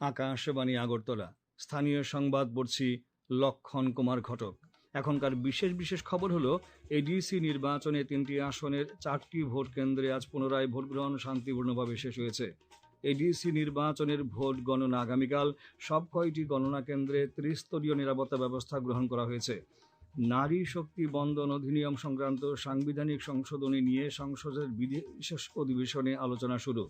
আকাশবাণী আগরতলা। স্থানীয় সংবাদ পড়ছি লক্ষণ কুমার ঘটক। এখনকার বিশেষ বিশেষ খবর হলো, এডিসি নির্বাচনে 3টি আসনের 4টি ভোট কেন্দ্রে আজ পুনরায় ভোট গ্রহণ শান্তিপূর্ণভাবে শেষ হয়েছে। এডিসি নির্বাচনের ভোট গণনা আগামীকাল। সব কয়টি গণনা কেন্দ্রে ত্রিস্তরীয় নিরাপত্তা ব্যবস্থা গ্রহণ করা হয়েছে। নারী শক্তি বন্দন অধিনিয়ম সংক্রান্ত সাংবিধানিক সংশোধনী নিয়ে সংসদের বিশেষ অধিবেশনে আলোচনা শুরু।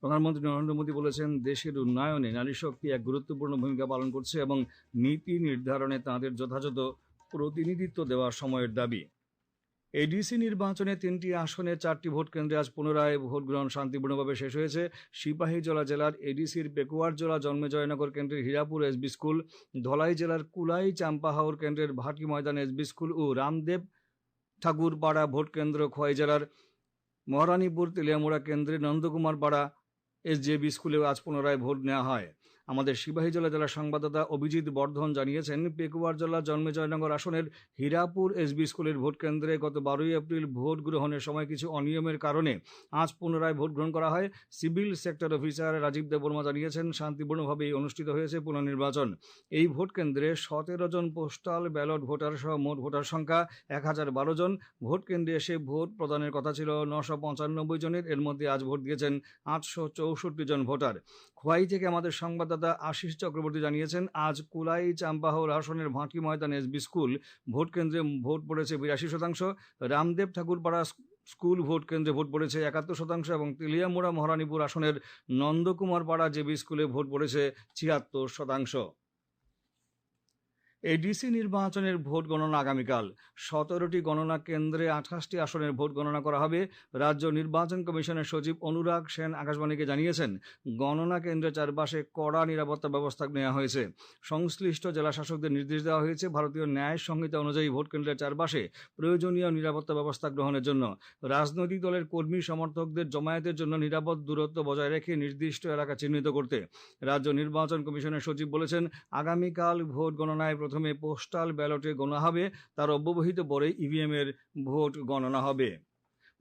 প্রধানমন্ত্রী নরেন্দ্র মোদী বলেছেন, দেশের উন্নয়নে নারী শক্তি এক গুরুত্বপূর্ণ ভূমিকা পালন করছে এবং নীতি নির্ধারণে তাঁদের যথাযথ প্রতিনিধিত্ব দেওয়া সময়ের দাবি। এডিসি নির্বাচনে 3টি আসনে 4টি ভোট কেন্দ্রে আজ পুনরায় ভোট গ্রহণ শান্তিপূর্ণভাবে শেষ হয়েছে। সিপাহীজলা জেলার এডিসির পেকুয়ারজলা জন্মেজয়নগর কেন্দ্রের হীরাপুর এসবি স্কুল, ধলাই জেলার কুলাই চাম্পাহাওর কেন্দ্রের ভাটি ময়দান এসবি স্কুল ও রামদেব ঠাকুরপাড়া ভোট কেন্দ্র খোয়াই জেলার মহারানীপুর তেলিয়ামুড়া কেন্দ্রের নন্দকুমার পাড়া এসজেবি স্কুলেও আজ পুনরায় ভোট নেওয়া হয়। আমাদের সিপাহীজলা জেলার সংবাদদাতা অভিজিৎ বর্ধন জানিয়েছেন, পেকুয়ারজলা জন্মেজয়নগর আসনের হীরাপুর এসবি স্কুলের ভোট কেন্দ্রে গত 12 এপ্রিল ভোট গ্রহণের সময় কিছু অনিয়মের কারণে আজ পুনরায় ভোট গ্রহণ করা হয়। Civil sector officer Rajib Debbarma জানিয়েছেন, শান্তিপূর্ণভাবে অনুষ্ঠিত হয়েছে পুনর্নির্বাচন। এই ভোট কেন্দ্রে 17 জন পোস্টাল ব্যালট ভোটার সহ মোট ভোটার সংখ্যা 1012 জন। ভোট কেন্দ্রে এসে ভোট প্রদানের কথা ছিল 995 জনের, এর মধ্যে আজ ভোট দিয়েছেন 864 জন ভোটার। খোয়াই থেকে আমাদের সংবাদদাতা আশিস চক্রবর্তী জানিয়েছেন, আজ কুলাই চাম্পাহাওর আসনের ভাটি ময়দান এসবি স্কুল ভোট কেন্দ্রে ভোট পড়েছে 82%, রামদেব ঠাকুরপাড়া স্কুল ভোট কেন্দ্রে ভোট পড়েছে 71% এবং তেলিয়ামুড়া মহারানীপুর আসনের নন্দকুমার পাড়া জেবি স্কুলে ভোট পড়েছে 76%। এডিসি নির্বাচনের ভোট গণনা আগামীকাল। 17টি গণনা কেন্দ্রে 28টি আসনের ভোট গণনা করা হবে। রাজ্য নির্বাচন কমিশনের সচিব অনুরাগ সেন আকাশবাণীকে জানিয়েছেন, গণনা কেন্দ্রের চারপাশে কড়া নিরাপত্তা ব্যবস্থা নেওয়া হয়েছে। সংশ্লিষ্ট জেলা শাসকদের নির্দেশ দেওয়া হয়েছে ভারতীয় ন্যায় সংহিতা অনুযায়ী ভোট কেন্দ্রের চারপাশে প্রয়োজনীয় নিরাপত্তা ব্যবস্থা গ্রহণের জন্য। রাজনৈতিক দলের কর্মী সমর্থকদের জমায়েতের জন্য নিরাপদ দূরত্ব বজায় রেখে নির্দিষ্ট এলাকা চিহ্নিত করতে রাজ্য নির্বাচন কমিশনের সচিব বলেছেন, আগামীকাল ভোট গণনায় প্রথমে পোস্টাল ব্যালটে গণনা হবে, তার অব্যবহিত পরে ইভিএম এর ভোট গণনা হবে।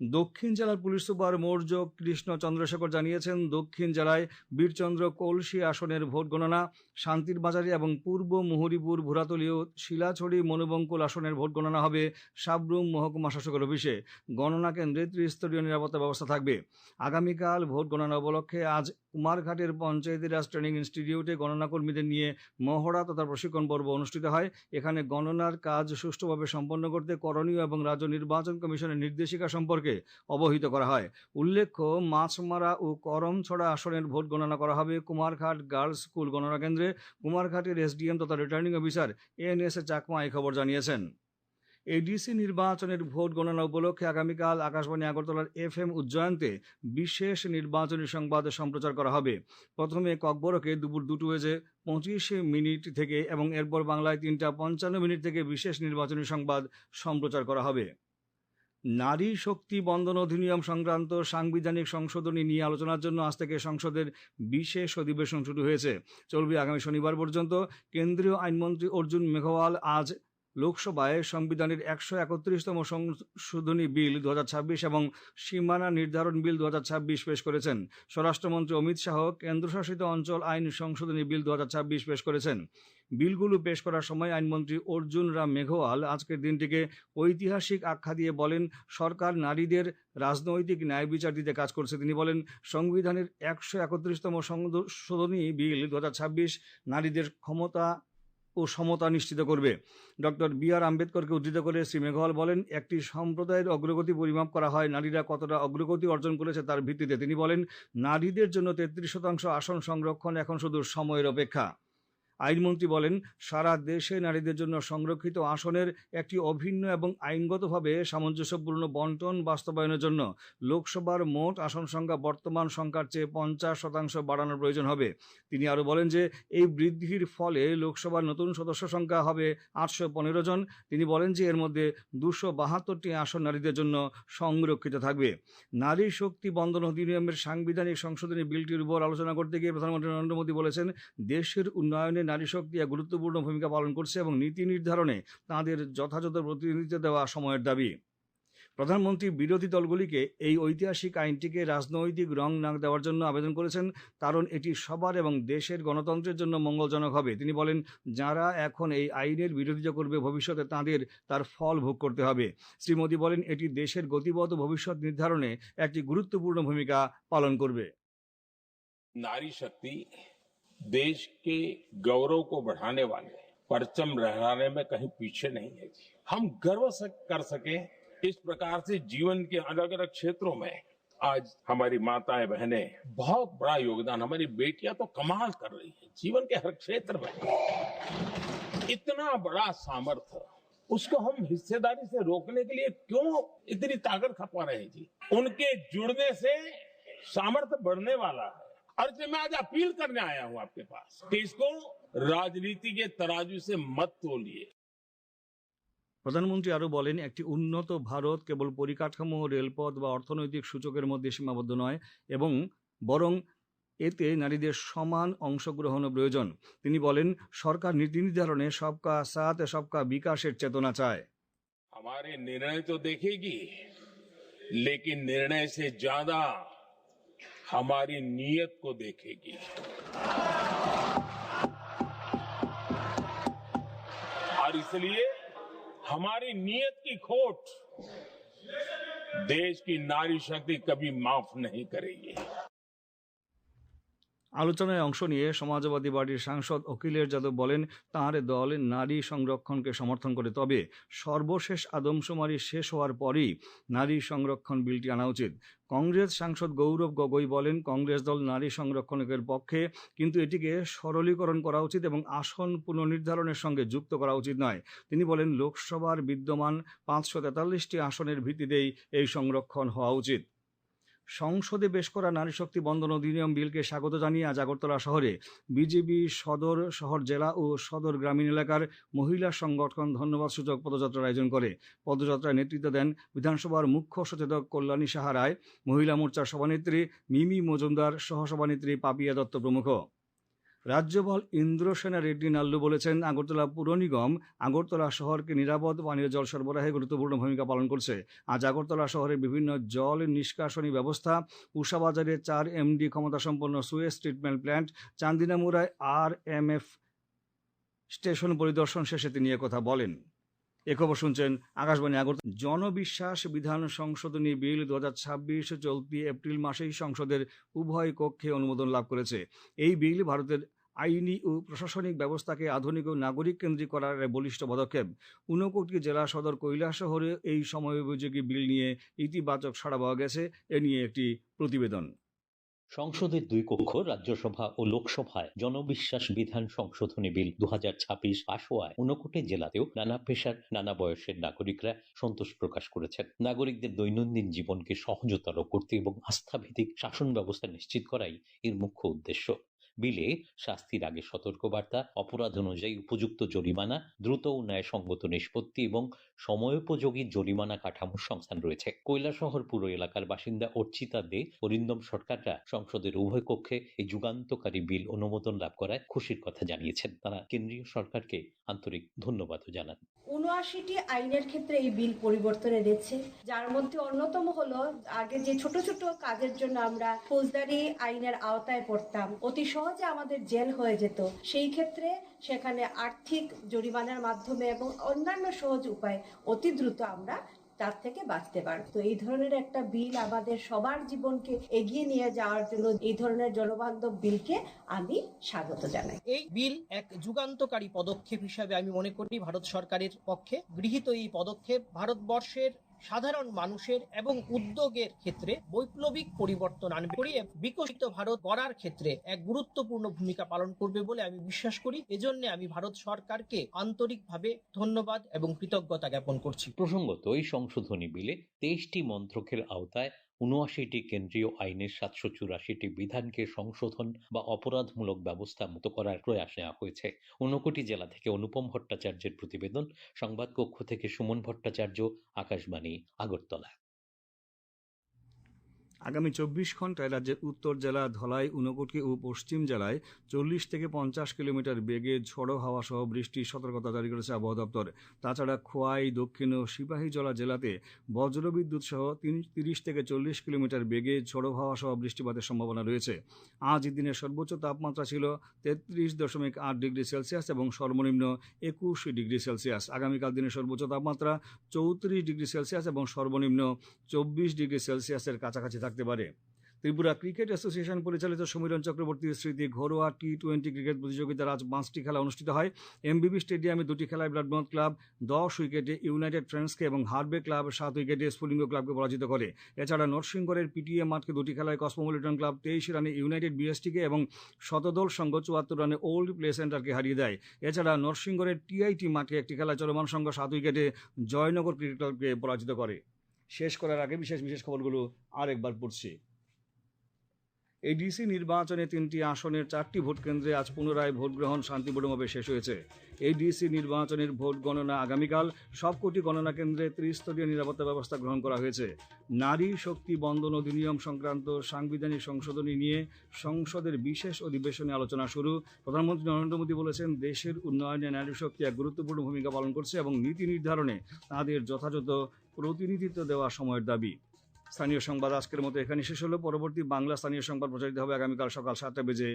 দক্ষিণ জেলার পুলিশ সুপার মৌর্য কৃষ্ণ চন্দ্রশেখর জানিয়েছেন, দক্ষিণ জেলায় বীরচন্দ্র কলসি আসনের ভোট গণনা, শান্তির বাজারে এবং পূর্ব মুহুরীপুর ভুরাতলী ও শিলাছড়ি মনুবঙ্কুল আসনের ভোট গণনা হবে সাবরুম মহকুমা শাসকের অফিসে। গণনা কেন্দ্রে ত্রিস্তরীয় নিরাপত্তা ব্যবস্থা থাকবে। আগামীকাল ভোট গণনা উপলক্ষে আজ কুমারঘাটের পঞ্চায়েতি রাজ ট্রেনিং ইনস্টিটিউটে গণনা কর্মীদের নিয়ে মহড়া তথা প্রশিক্ষণ পর্ব অনুষ্ঠিত হয়। এখানে গণনার কাজ সুষ্ঠুভাবে সম্পন্ন করতে করণীয় এবং রাজ্য নির্বাচন কমিশনের নির্দেশিকা সম্পর্কে অবহিত করা হয়। উল্লেখ্য, মাছমারা ও করমছড়া আসনের ভোট গণনা করা হবে কুমারঘাট গার্লস স্কুল গণনা কেন্দ্রে। কুমারঘাটের এসডিএম তথা রিটার্নিং অফিসার এএনএস চাকমা এই খবর জানিয়েছেন। এডিসি নির্বাচনের ভোট গণনা উপলক্ষে আগামীকাল আকাশবাণী আগরতলার FM উজ্জয়ন্তে বিশেষ নির্বাচনী সংবাদ সম্প্রচার করা হবে। প্রথমে ককবরকে দুপুর 2:25 থেকে এবং এরপর বাংলায় 3:55 থেকে বিশেষ নির্বাচনী সংবাদ সম্প্রচার করা হবে। নারী শক্তি বন্দন অধিনিয়ম সংক্রান্ত সাংবিধানিক সংশোধনী নিয়ে আলোচনার জন্য আজ থেকে সংসদের বিশেষ অধিবেশন শুরু হয়েছে, চলবে আগামী শনিবার পর্যন্ত। কেন্দ্রীয় আইনমন্ত্রী অর্জুন মেঘওয়াল আজ লোকসভায় সংবিধানের 131তম সংশোধনী বিল 2026 এবং সীমানা নির্ধারণ বিল 2026 পেশ করেছেন। স্বরাষ্ট্রমন্ত্রী অমিত শাহ কেন্দ্রশাসিত অঞ্চল আইন সংশোধনী বিল 2026 পেশ করেছেন। বিলগুলো পেশ করার সময় আইনমন্ত্রী অর্জুন রাম মেঘওয়াল আজকের দিনটিকে ঐতিহাসিক আখ্যা দিয়ে বলেন, সরকার নারীদের রাজনৈতিক ন্যায় বিচার দিতে কাজ করছে। তিনি বলেন, সংবিধানের 131তম সংশোধনী বিল 2026 নারীদের ক্ষমতা ও সমতা নিশ্চিত করবে। Doctor B.R. আম্বেদকরকে উদ্ধৃত করে শ্রী মেঘওয়াল বলেন, একটি সম্প্রদায়ের অগ্রগতি পরিমাপ করা হয় নারীরা কতটা অগ্রগতি অর্জন করেছে তার ভিত্তিতে। তিনি বলেন, নারীদের জন্য 33% আসন সংরক্ষণ এখন শুধু সময়ের অপেক্ষা। আইনমন্ত্রী বলেন, সারা দেশে নারীদের জন্য সংরক্ষিত আসনের একটি অভিন্ন এবং আইনগতভাবে সামঞ্জস্যপূর্ণ বন্টন বাস্তবায়নের জন্য লোকসভার মোট আসন সংখ্যা বর্তমান সংখ্যার চেয়ে 50% বাড়ানোর প্রয়োজন হবে। তিনি আরও বলেন যে এই বৃদ্ধির ফলে লোকসভার নতুন সদস্য সংখ্যা হবে 815 জন। তিনি বলেন যে এর মধ্যে 272টি আসন নারীদের জন্য সংরক্ষিত থাকবে। নারী শক্তি বন্দন অধিনিয়মের সাংবিধানিক সংশোধনী বিলটির উপর আলোচনা করতে গিয়ে প্রধানমন্ত্রী নরেন্দ্র মোদী বলেছেন, দেশের উন্নয়নে নারী শক্তি এক গুরুত্বপূর্ণ ভূমিকা পালন করছে এবং নীতি নির্ধারণে তাঁদের যথাযথ প্রতিনিধিত্ব দেওয়া সময়ের দাবি। প্রধানমন্ত্রী বিরোধী দলগুলিকে এই ঐতিহাসিক আইনটিকে রাজনৈতিক রং না দেওয়ার জন্য আবেদন করেছেন, কারণ এটি সবার এবং দেশের গণতন্ত্রের জন্য মঙ্গলজনক হবে। তিনি বলেন, যারা এখন এই আইনের বিরোধিতা করবে ভবিষ্যতে তাদের তার ফল ভোগ করতে হবে। শ্রী মোদী বলেন, এটি দেশের গতিপথ ভবিষ্যৎ নির্ধারণে একটি গুরুত্বপূর্ণ ভূমিকা পালন করবে। नारी शक्ति देश के गौरव को बढ़ाने वाले परचम लहराने में कहीं पीछे नहीं है। हम गर्व कर सके इस प्रकार से जीवन के अलग अलग क्षेत्रों में आज हमारी माताएं बहनें बहुत बड़ा योगदान, हमारी बेटियां तो कमाल कर रही है जीवन के हर क्षेत्र में। इतना बड़ा सामर्थ्य, उसको हम हिस्सेदारी से रोकने के लिए क्यों इतनी ताकत खपा रहे हैं जी? उनके जुड़ने से सामर्थ्य बढ़ने वाला है। और इसलिए मैं आज अपील करने आया हूं आपके पास कि इसको राजनीति के तराजू से मत तोलिए। প্রধানমন্ত্রী আরও বলেন, একটি উন্নত ভারত কেবল পরিকাঠামো, রেলপথ বা অর্থনৈতিক সূচকের মধ্যে সীমাবদ্ধ নয়, এবং বরং এতে নারীদের সমান অংশগ্রহণও প্রয়োজন। তিনি বলেন, সরকার নীতি নির্ধারণে সবকা সাথ সবকা বিকাশের চেতনা চায়। हमारे निर्णय तो देखेगी, लेकिन निर्णय से ज्यादा हमारी नीयत को देखेगी। और इसलिए हमारी नीयत की खोट देश की नारी शक्ति कभी माफ नहीं करेगी। আলোচনায় অংশ নিয়ে সমাজবাদী পার্টির সাংসদ অখিলেশ যাদব বলেন, তাঁর দল নারী সংরক্ষণকে সমর্থন করে, তবে সর্বশেষ আদমশুমারি শেষ হওয়ার পরই নারী সংরক্ষণ বিলটি আনা উচিত। কংগ্রেস সাংসদ গৌরব গগৈ বলেন, কংগ্রেস দল নারী সংরক্ষণের পক্ষে, কিন্তু এটিকে সরলীকরণ করা উচিত এবং আসন পুনর্নির্ধারণের সঙ্গে যুক্ত করা উচিত নয়। তিনি বলেন, লোকসভার বিদ্যমান 543টি আসনের ভিত্তিতেই এই সংরক্ষণ হওয়া উচিত। সংসদে পেশ করা নারী শক্তি বন্দন অধিনিয়ম বিলকে স্বাগত জানিয়ে আজ আগরতলা শহরে বিজেপি সদর শহর জেলা ও সদর গ্রামীণ এলাকার মহিলা সংগঠন ধন্যবাদ সূচক পদযাত্রার আয়োজন করে। পদযাত্রায় নেতৃত্ব দেন বিধানসভার মুখ্য সচেতক কল্যাণী সাহা রায়, মহিলা মোর্চার সভানেত্রী মিমি মজুমদার, সহসভানেত্রী পাপিয়া দত্ত প্রমুখ। রাজ্যপাল ইন্দ্রসেনা রেড্ডি নাল্লু বলেছেন, আগরতলা পুর নিগম আগরতলা শহরকে নিরাপদ পানীয় জল সরবরাহে গুরুত্বপূর্ণ ভূমিকা পালন করছে। আজ আগরতলা শহরের বিভিন্ন জল নিষ্কাশনী ব্যবস্থা, উষাবাজারে 4 MD ক্ষমতাসম্পন্ন সুয়েজ ট্রিটমেন্ট প্ল্যান্ট, চান্দিনামুড়ায় RMF স্টেশন পরিদর্শন শেষে তিনি একথা বলেন। এ খবর শুনছেন আকাশবাণী আগরতলা। জনবিশ্বাস বিধান সংশোধনী বিল 2026 চলতি এপ্রিল মাসেই সংসদের উভয় কক্ষে অনুমোদন লাভ করেছে। এই বিল ভারতের আইনি ও প্রশাসনিক ব্যবস্থাকে আধুনিক ও নাগরিক কেন্দ্রিক করার এক বলিষ্ঠ পদক্ষেপ। 59 জেলা সদর কৈলাসহরে এই সময়োপযোগী বিল নিয়ে ইতিবাচক সাড়া পাওয়া গেছে। এ নিয়ে একটি প্রতিবেদন। সংসদের 2 কক্ষ রাজ্যসভা ও লোকসভায় জনবিশ্বাস বিধান সংশোধনী বিল 2026 পাশ হওয়ায় 59 জেলাতেও নানা পেশার নানা বয়সের নাগরিকরা সন্তোষ প্রকাশ করেছেন। নাগরিকদের দৈনন্দিন জীবনকে সহজতর করতে এবং আস্থাভিত্তিক শাসন ব্যবস্থা নিশ্চিত করাই এর মুখ্য উদ্দেশ্য। বিলে শাস্তির আগে সতর্কবার্তা, অপরাধ অনুযায়ী উপযুক্ত জরিমানা, দ্রুত ও ন্যায়সঙ্গত নিষ্পত্তি এবং সময়োপযোগী জরিমানা কাঠামোর সংস্থান রয়েছে। কৈলাসহর পুর এলাকার বাসিন্দা অর্চিতা দে, অরিন্দম সরকাররা সংসদের উভয় কক্ষে এই যুগান্তকারী বিল অনুমোদন লাভ করায় খুশির কথা জানিয়েছেন। তারা কেন্দ্রীয় সরকারকে আন্তরিক ধন্যবাদও জানান। 79টি আইনের ক্ষেত্রে এই বিল পরিবর্তন এনেছে, যার মধ্যে অন্যতম হলো, আগে যে ছোট ছোট কাজের জন্য আমরা ফৌজদারি আইনের আওতায় পড়তাম, অতি সহজে আমাদের জেল হয়ে যেত, সেই ক্ষেত্রে সেখানে আর্থিক জরিমানার মাধ্যমে এবং অন্যান্য সহজ উপায় অতি দ্রুত আমরা তার থেকে বাঁচতে পারব। তো এই ধরনের একটা বিল আমাদের সবার জীবনকে এগিয়ে নিয়ে যাওয়ার জন্য এই ধরনের জনবান্ধব বিলকে আমি স্বাগত জানাই। এই বিল এক যুগান্তকারী পদক্ষেপ হিসাবে আমি মনে করি ভারত সরকারের পক্ষে গৃহীত এই পদক্ষেপ ভারতবর্ষের সাধারণ মানুষের এবং উদ্যোগের ক্ষেত্রে বৈপ্লবিক পরিবর্তন আনবে, করিয়ে বিকশিত ভারত গড়ার ক্ষেত্রে এক গুরুত্বপূর্ণ ভূমিকা পালন করবে বলে আমি বিশ্বাস করি। এজন্য আমি ভারত সরকারকে আন্তরিকভাবে ধন্যবাদ এবং কৃতজ্ঞতা জ্ঞাপন করছি। প্রসঙ্গত, এই সংশোধনী বিলে 23টি মন্ত্রকের আওতায় 79টি কেন্দ্রীয় আইনের 784টি বিধানকে সংশোধন বা অপরাধমূলক ব্যবস্থা মুক্ত করার প্রয়াস নেওয়া হয়েছে। 59 জেলা থেকে অনুপম ভট্টাচার্যের প্রতিবেদন। সংবাদ কক্ষ থেকে সুমন ভট্টাচার্য, আকাশবাণী, আগরতলা। আগামী 24 ঘন্টায় রাজ্যের উত্তর জেলা, ধলাই, ঊনকোটি ও পশ্চিম জেলায় 40 থেকে 50 কিলোমিটার বেগে ঝোড়ো হাওয়া সহ বৃষ্টির সতর্কতা জারি করেছে আবহাওয়া দপ্তর। তাছাড়া খোয়াই, দক্ষিণ ও সিপাহীজলা জেলাতে বজ্রবিদ্যুৎ সহ 30 থেকে 40 কিলোমিটার বেগে ঝোড়ো হাওয়া সহ বৃষ্টিপাতের সম্ভাবনা রয়েছে। আজ দিনের সর্বোচ্চ তাপমাত্রা ছিল 33.8 ডিগ্রি সেলসিয়াস এবং সর্বনিম্ন 21 ডিগ্রি সেলসিয়াস। আগামীকাল দিনের সর্বোচ্চ তাপমাত্রা 34 ডিগ্রি সেলসিয়াস এবং সর্বনিম্ন 24 ডিগ্রি সেলসিয়াসের কাছাকাছি থাকতে পারে। ত্রিপুরা ক্রিকেট অ্যাসোসিয়েশন পরিচালিত সমীরণ চক্রবর্তীর স্মৃতি ঘরোয়া T20 ক্রিকেট প্রতিযোগিতার আজ 5টি খেলা অনুষ্ঠিত হয়। এমবিবি স্টেডিয়ামে 2টি খেলায় ব্লাডমথ ক্লাব 10 উইকেটে ইউনাইটেড ফ্রেন্ডসকে এবং হারবে ক্লাব 7 উইকেটে স্ফুলিঙ্গ ক্লাবকে পরাজিত করে। এছাড়া নরসিংগড়ের পিটিএ মাঠকে 2টি খেলায় কসমোপলিটন ক্লাব 23 রানে ইউনাইটেড বিএসটিকে এবং শতদল সংঘ 74 রানে ওল্ড প্লে সেন্টারকে হারিয়ে দেয়। এছাড়া নরসিংগড়ের টিআইটি মাঠে একটি খেলায় চলমান সংঘ 7 উইকেটে জয়নগর ক্রিকেট ক্লাবকে পরাজিত করে। শেষ করার আগে বিশেষ খবরগুলো আরেকবার পড়ছি। এডিসি নির্বাচনে 3টি আসনের 4টি ভোট কেন্দ্রে আজ পুনরায় ভোট গ্রহণ শান্তিপূর্ণভাবে শেষ হয়েছে। এডিসি নির্বাচনের ভোট গণনা আগামীকাল। সবকটি গণনা কেন্দ্রে ত্রিস্তরীয় নিরাপত্তা ব্যবস্থা গ্রহণ করা হয়েছে। নারী শক্তি বন্দন অধিনিয়ম সংক্রান্ত সাংবিধানিক সংশোধনী নিয়ে সংসদের বিশেষ অধিবেশনে আলোচনা শুরু। প্রধানমন্ত্রী নরেন্দ্র মোদী বলেছেন, দেশের উন্নয়নে নারী শক্তি এক গুরুত্বপূর্ণ ভূমিকা পালন করছে এবং নীতি নির্ধারণে তাদের যথাযথ প্রতিনিধিত্ব দেওয়া সময়ের দাবি। স্থানীয় সংবাদ আজকের মতো এখানে শেষ হলো। পরবর্তী বাংলা স্থানীয় সংবাদ প্রচারিত হবে আগামীকাল সকাল 7টা বেজে